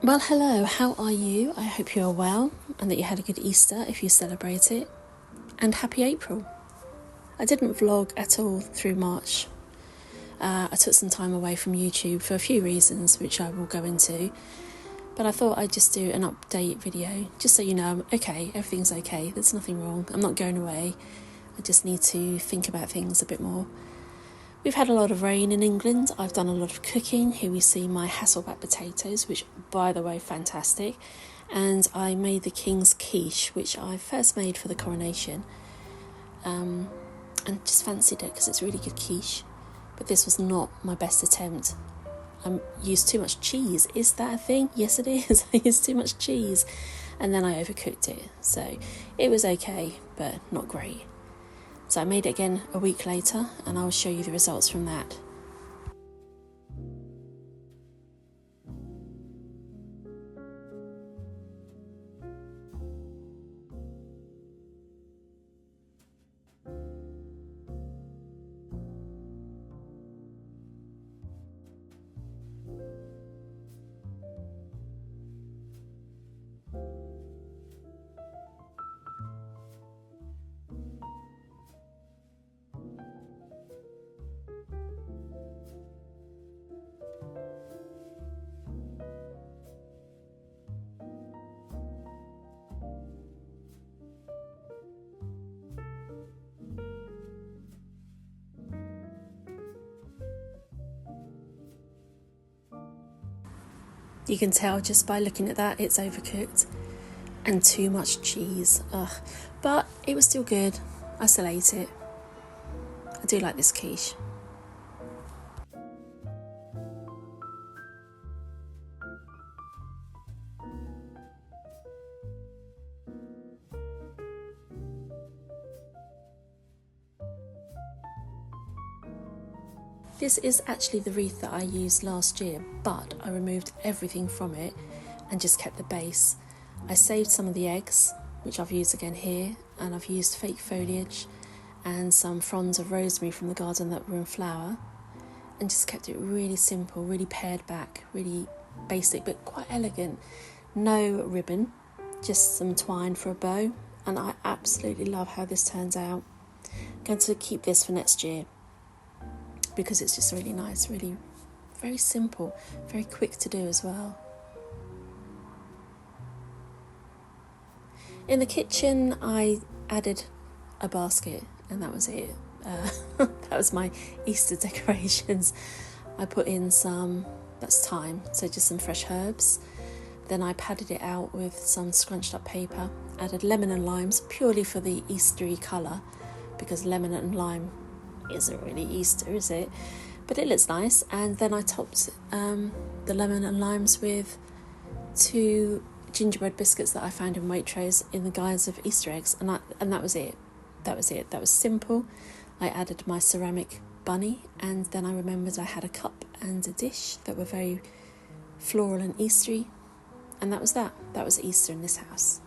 Well, hello, how are you? I hope you are well and that you had a good Easter if you celebrate it. And happy April. I didn't vlog at all through March. I took some time away from YouTube for a few reasons, which I will go into. But I thought I'd just do an update video, just so you know I'm okay, everything's okay, there's nothing wrong, I'm not going away. I just need to think about things a bit more. We've had a lot of rain in England. I've done a lot of cooking. Here we see my Hasselback potatoes, which, by the way, fantastic. And I made the King's quiche, which I first made for the coronation. And just fancied it because it's really good quiche. But this was not my best attempt. I used too much cheese. Is that a thing? Yes, it is. I used too much cheese. And then I overcooked it. So it was okay, but not great. So I made it again a week later, and I'll show you the results from that. You can tell just by looking at that it's overcooked and too much cheese. Ugh. But it was still good. I still ate it. I do like this quiche. This is actually the wreath that I used last year, but I removed everything from it and just kept the base. I saved some of the eggs, which I've used again here, and I've used fake foliage and some fronds of rosemary from the garden that were in flower, and just kept it really simple, really pared back, really basic but quite elegant. No ribbon, just some twine for a bow, and I absolutely love how this turns out. I'm going to keep this for next year because it's just really nice, really very simple, very quick to do as well. In the kitchen I added a basket and that was it. That was my Easter decorations. I put in that's thyme, so just some fresh herbs. Then I padded it out with some scrunched up paper, added lemon and limes purely for the Eastery colour, because lemon and lime isn't really Easter, is it? But it looks nice. And then I topped the lemon and limes with 2 gingerbread biscuits that I found in Waitrose in the guise of Easter eggs, and that was it. That was simple. I added my ceramic bunny, and then I remembered I had a cup and a dish that were very floral and Eastery, and that was that. That was Easter in this house.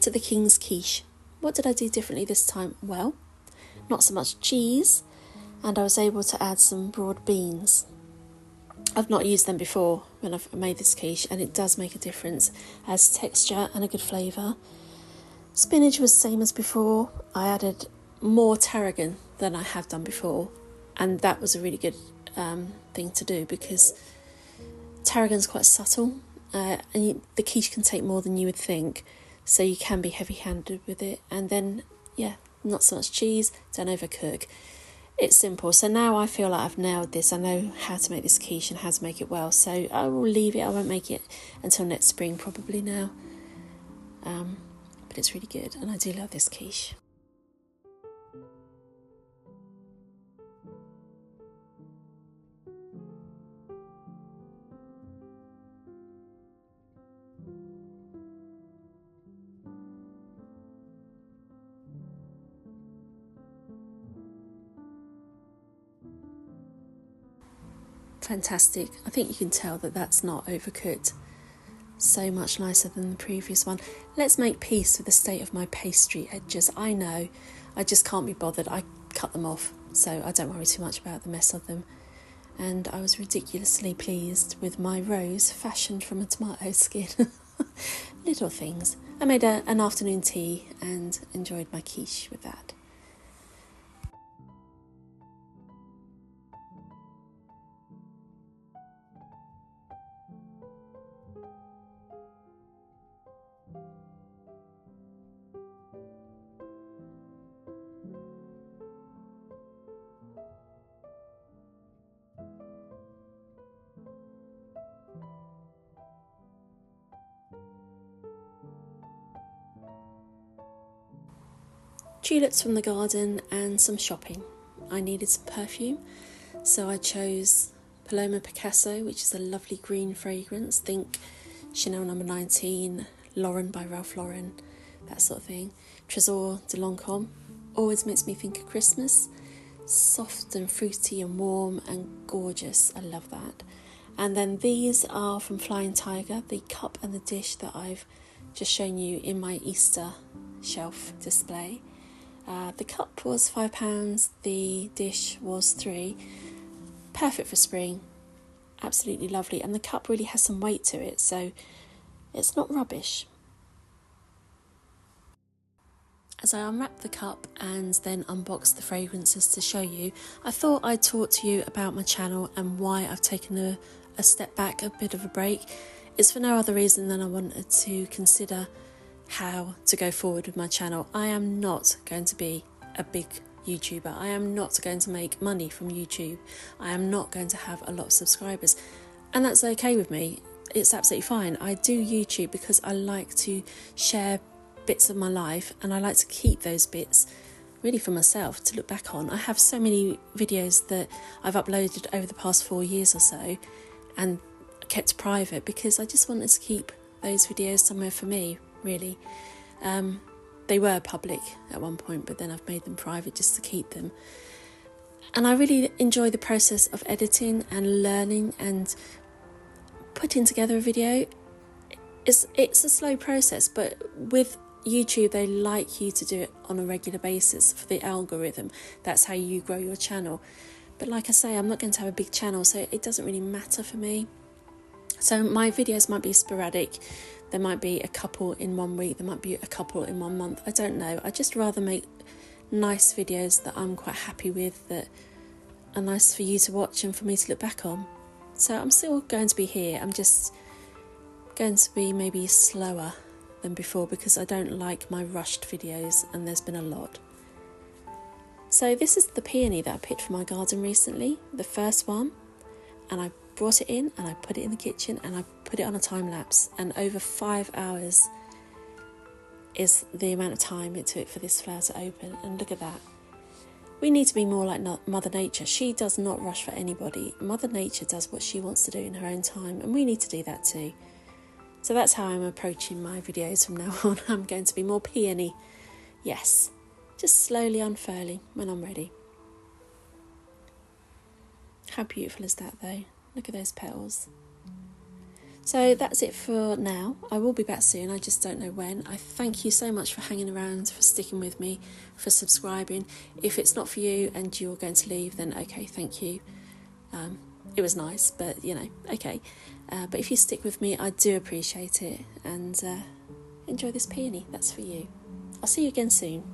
to the King's quiche. What did I do differently this time? Well, not so much cheese, and I was able to add some broad beans. I've not used them before when I've made this quiche, and it does make a difference, as texture and a good flavour. Spinach was same as before. I added more tarragon than I have done before, and that was a really good thing to do, because tarragon's quite subtle, and the quiche can take more than you would think, so you can be heavy-handed with it. And then, yeah, not so much cheese, don't overcook. It's simple. So now I feel like I've nailed this. I know how to make this quiche and how to make it well, so I will leave it. I won't make it until next spring probably now, but it's really good, and I do love this quiche. Fantastic. I think you can tell that that's not overcooked. So much nicer than the previous one. Let's make peace with the state of my pastry edges. I know, I just can't be bothered. I cut them off, so I don't worry too much about the mess of them. And I was ridiculously pleased with my rose fashioned from a tomato skin. Little things. I made an afternoon tea and enjoyed my quiche with that. Tulips from the garden and some shopping. I needed some perfume, so I chose Paloma Picasso, which is a lovely green fragrance. Think Chanel No. 19, Lauren by Ralph Lauren, that sort of thing. Trésor de Lancôme always makes me think of Christmas. Soft and fruity and warm and gorgeous. I love that. And then these are from Flying Tiger, the cup and the dish that I've just shown you in my Easter shelf display. The cup was £5, the dish was £3. Perfect for spring, absolutely lovely, and the cup really has some weight to it, so it's not rubbish. As I unwrapped the cup and then unboxed the fragrances to show you, I thought I'd talk to you about my channel and why I've taken a step back, a bit of a break. It's for no other reason than I wanted to consider how to go forward with my channel. I am not going to be a big YouTuber. I am not going to make money from YouTube. I am not going to have a lot of subscribers, and that's okay with me. It's absolutely fine. I do YouTube because I like to share bits of my life, and I like to keep those bits really for myself to look back on. I have so many videos that I've uploaded over the past 4 years or so and kept private because I just wanted to keep those videos somewhere for me, really. They were public at one point, but then I've made them private just to keep them. And I really enjoy the process of editing and learning and putting together a video. It's a slow process, but with YouTube they like you to do it on a regular basis for the algorithm. That's how you grow your channel. But like I say, I'm not going to have a big channel, so it doesn't really matter for me. So my videos might be sporadic. There might be a couple in 1 week, there might be a couple in 1 month, I don't know. I just rather make nice videos that I'm quite happy with, that are nice for you to watch and for me to look back on. So I'm still going to be here, I'm just going to be maybe slower than before because I don't like my rushed videos, and there's been a lot. So this is the peony that I picked from my garden recently, the first one, and I brought it in and I put it in the kitchen and I put it on a time lapse, and over 5 hours is the amount of time it took for this flower to open. And look at that. We need to be more like Mother Nature. She does not rush for anybody. Mother Nature does what she wants to do in her own time, and we need to do that too. So that's how I'm approaching my videos from now on. I'm going to be more peony. Yes, just slowly unfurling when I'm ready. How beautiful is that though? Look at those petals. So that's it for now. I will be back soon, I just don't know when. I thank you so much for hanging around, for sticking with me, for subscribing. If it's not for you and you're going to leave, then okay, thank you. It was nice, but okay. But if you stick with me, I do appreciate it. And enjoy this peony, that's for you. I'll see you again soon.